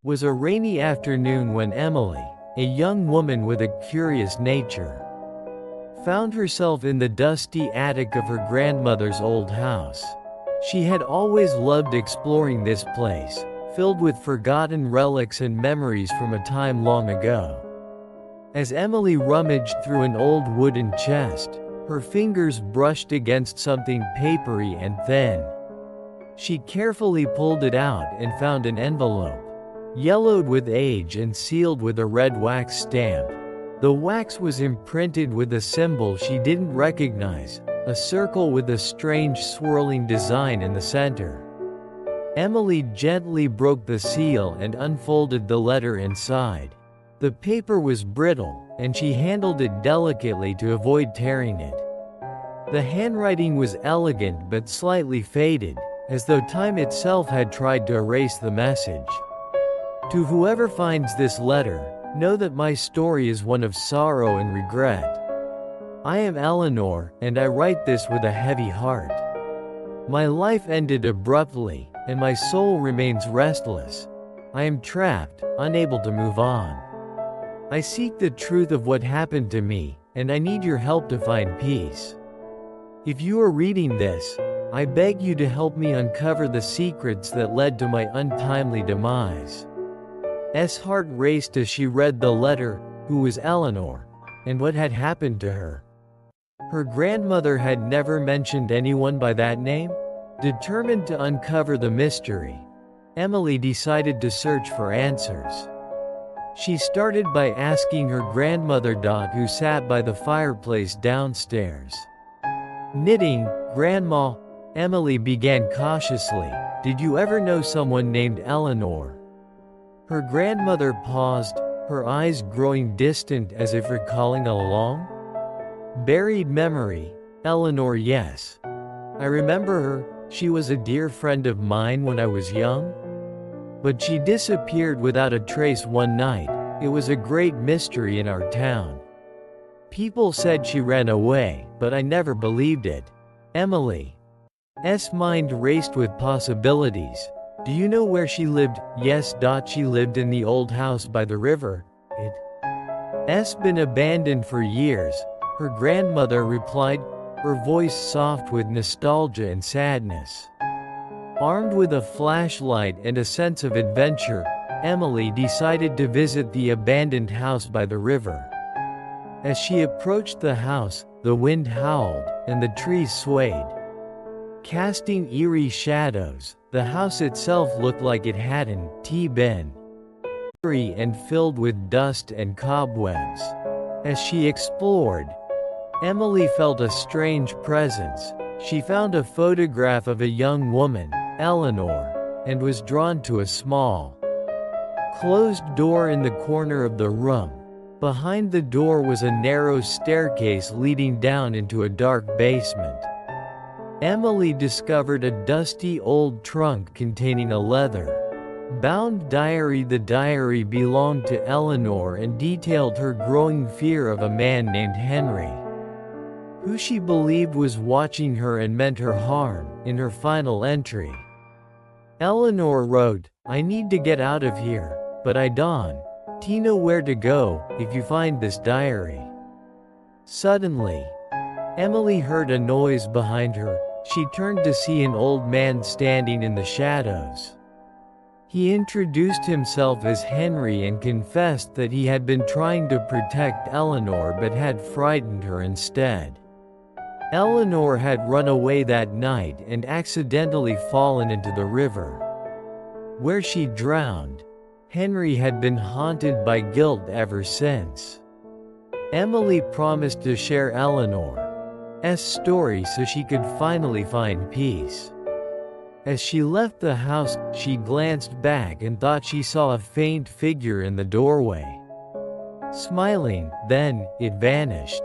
was a rainy afternoon when Emily, a young woman with a curious nature, found herself in the dusty attic of her grandmother's old house. She had always loved exploring this place, filled with forgotten relics and memories from a time long ago. As Emily rummaged through an old wooden chest, her fingers brushed against something papery and thin. She carefully pulled it out and found an envelope, yellowed with age and sealed with a red wax stamp. The wax was imprinted with a symbol she didn't recognize, a circle with a strange swirling design in the center. Emily gently broke the seal and unfolded the letter inside. The paper was brittle, and she handled it delicately to avoid tearing it. The handwriting was elegant but slightly faded, as though time itself had tried to erase the message. To whoever finds this letter, know that my story is one of sorrow and regret. I am Eleanor, and I write this with a heavy heart. My life ended abruptly, and my soul remains restless. I am trapped, unable to move on. I seek the truth of what happened to me, and I need your help to find peace. If you are reading this, I beg you to help me uncover the secrets that led to my untimely demise. S. heart raced as she read the letter. Who was Eleanor, and what had happened to her? Her grandmother had never mentioned anyone by that name. Determined to uncover the mystery, Emily decided to search for answers. She started by asking her grandmother Dot, who sat by the fireplace downstairs. Knitting, Grandma, Emily began cautiously. Did you ever know someone named Eleanor? Her grandmother paused, her eyes growing distant as if recalling a long, buried memory. Eleanor, yes. I remember her. She was a dear friend of mine when I was young. But she disappeared without a trace one night. It was a great mystery in our town. People said she ran away, but I never believed it. Emily's mind raced with possibilities. Do you know where she lived? Yes. She lived in the old house by the river. It's been abandoned for years, her grandmother replied, her voice soft with nostalgia and sadness. Armed with a flashlight and a sense of adventure, Emily decided to visit the abandoned house by the river. As she approached the house, the wind howled, and the trees swayed, casting eerie shadows. The house itself looked like it hadn't been and filled with dust and cobwebs. As she explored, Emily felt a strange presence. She found a photograph of a young woman, Eleanor, and was drawn to a small, closed door in the corner of the room. Behind the door was a narrow staircase leading down into a dark basement. Emily discovered a dusty old trunk containing a leather-bound diary. The diary belonged to Eleanor and detailed her growing fear of a man named Henry, who she believed was watching her and meant her harm. In her final entry, Eleanor wrote, I need to get out of here, but I don't know where to go. If you find this diary. Suddenly, Emily heard a noise behind her. She turned to see an old man standing in the shadows. He introduced himself as Henry and confessed that he had been trying to protect Eleanor but had frightened her instead. Eleanor had run away that night and accidentally fallen into the river, where she drowned. Henry had been haunted by guilt ever since. Emily promised to share Eleanor's story so she could finally find peace. As she left the house, she glanced back and thought she saw a faint figure in the doorway. Smiling, then, it vanished.